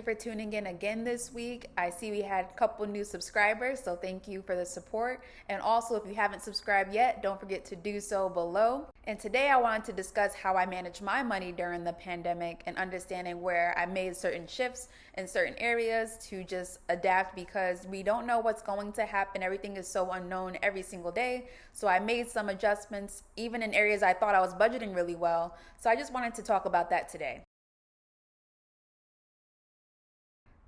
you for tuning in again this week. I see we had a couple new subscribers, so thank you for the support. And also, if you haven't subscribed yet, don't forget to do so below. And today I wanted to discuss how I managed my money during the pandemic and understanding where I made certain shifts in certain areas to just adapt, because we don't know what's going to happen. Everything is so unknown every single day. So I made some adjustments, even in areas I thought I was budgeting really well. So I just wanted to talk about that today.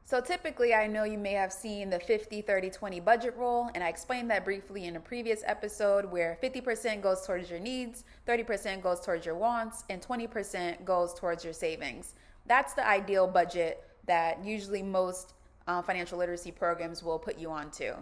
So typically, I know you may have seen the 50-30-20 budget rule, and I explained that briefly in a previous episode, where 50% goes towards your needs, 30% goes towards your wants, and 20% goes towards your savings. That's the ideal budget that usually most financial literacy programs will put you onto.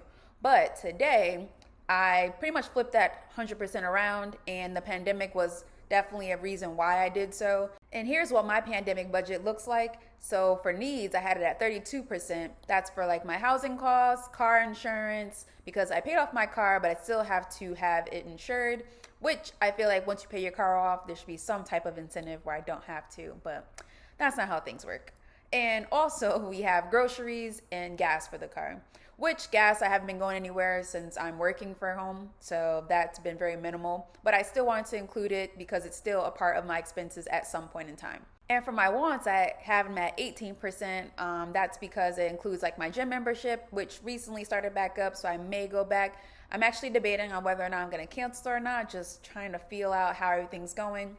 But today, I pretty much flipped that 100% around, and the pandemic was definitely a reason why I did so. And here's what my pandemic budget looks like. So for needs, I had it at 32%. That's for like my housing costs, car insurance, because I paid off my car, but I still have to have it insured, which I feel like once you pay your car off, there should be some type of incentive where I don't have to, but that's not how things work. And also we have groceries and gas for the car, which gas I haven't been going anywhere since I'm working from home. So that's been very minimal, but I still wanted to include it because it's still a part of my expenses at some point in time. And for my wants, I have them at 18%. That's because it includes like my gym membership, which recently started back up, so I may go back. I'm actually debating on whether or not I'm going to cancel or not, just trying to feel out how everything's going.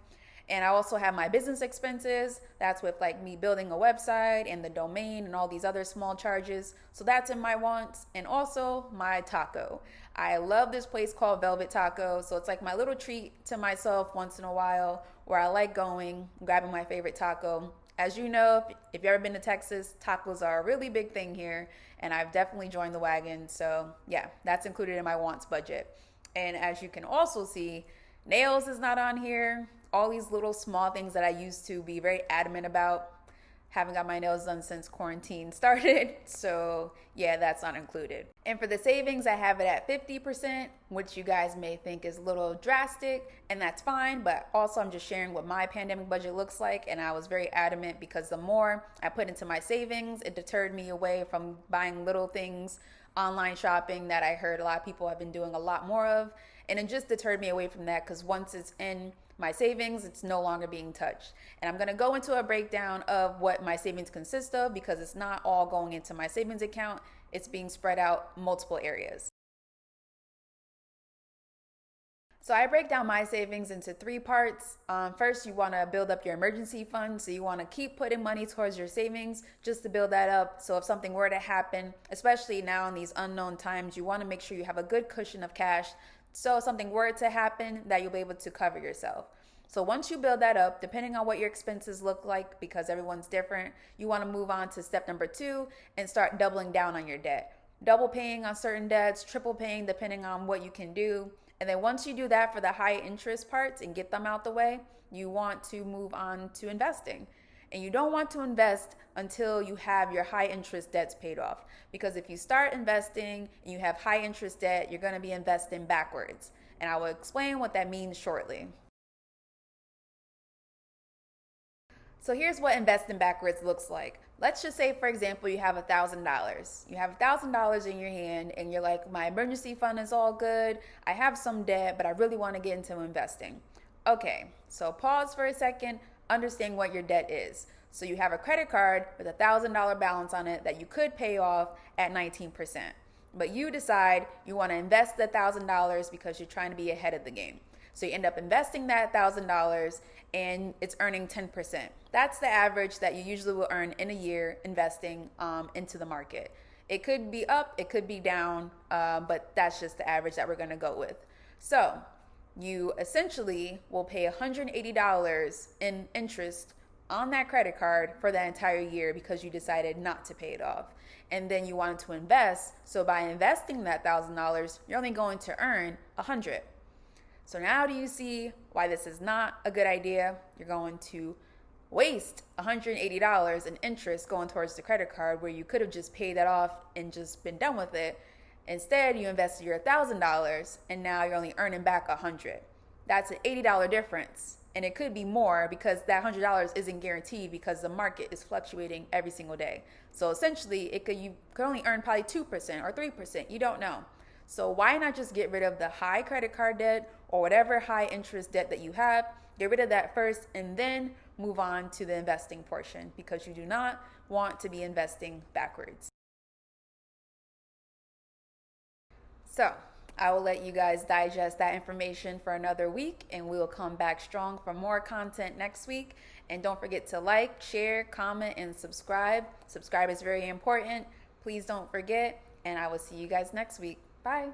And I also have my business expenses. That's with like me building a website and the domain and all these other small charges. So that's in my wants. And also my taco. I love this place called Velvet Taco. So it's like my little treat to myself once in a while, where I like going, grabbing my favorite taco. As you know, if you've ever been to Texas, tacos are a really big thing here. And I've definitely joined the wagon. So yeah, that's included in my wants budget. And as you can also see, nails is not on here. All these little small things that I used to be very adamant about. Haven't got my nails done since quarantine started. So yeah, that's not included. And for the savings, I have it at 50%, which you guys may think is a little drastic, and that's fine. But also I'm just sharing what my pandemic budget looks like. And I was very adamant because the more I put into my savings, it deterred me away from buying little things, online shopping that I heard a lot of people have been doing a lot more of. And it just deterred me away from that, because once it's in my savings, it's no longer being touched. And I'm going to go into a breakdown of what my savings consist of, because it's not all going into my savings account. It's being spread out multiple areas. So I break down my savings into three parts. First, you want to build up your emergency fund. So you want to keep putting money towards your savings just to build that up. So if something were to happen, especially now in these unknown times, you want to make sure you have a good cushion of cash. So if something were to happen, that you'll be able to cover yourself. So once you build that up, depending on what your expenses look like, because everyone's different, you want to move on to step number 2 and start doubling down on your debt. Double paying on certain debts, triple paying depending on what you can do. And then once you do that for the high interest parts and get them out the way, you want to move on to investing. And you don't want to invest until you have your high interest debts paid off. Because if you start investing and you have high interest debt, you're going to be investing backwards. And I will explain what that means shortly. So here's what investing backwards looks like. Let's just say, for example, you have $1,000. You have $1,000 in your hand and you're like, my emergency fund is all good. I have some debt, but I really want to get into investing. Okay, so pause for a second. Understand what your debt is. So you have a credit card with $1,000 balance on it that you could pay off at 19%. But you decide you want to invest the $1,000 because you're trying to be ahead of the game. So you end up investing that $1,000 and it's earning 10%. That's the average that you usually will earn in a year investing into the market. It could be up, it could be down, but that's just the average that we're going to go with. So you essentially will pay $180 in interest on that credit card for that entire year because you decided not to pay it off. And then you wanted to invest. So by investing that $1,000, you're only going to earn $100. So now do you see why this is not a good idea? You're going to waste $180 in interest going towards the credit card where you could have just paid that off and just been done with it. Instead, you invested your $1,000 and now you're only earning back $100. That's an $80 difference and it could be more because that $100 isn't guaranteed because the market is fluctuating every single day. So essentially, you could only earn probably 2% or 3%. You don't know. So why not just get rid of the high credit card debt or whatever high interest debt that you have? Get rid of that first and then move on to the investing portion, because you do not want to be investing backwards. So I will let you guys digest that information for another week, and we will come back strong for more content next week. And don't forget to like, share, comment, and subscribe. Subscribe is very important. Please don't forget, and I will see you guys next week. Bye.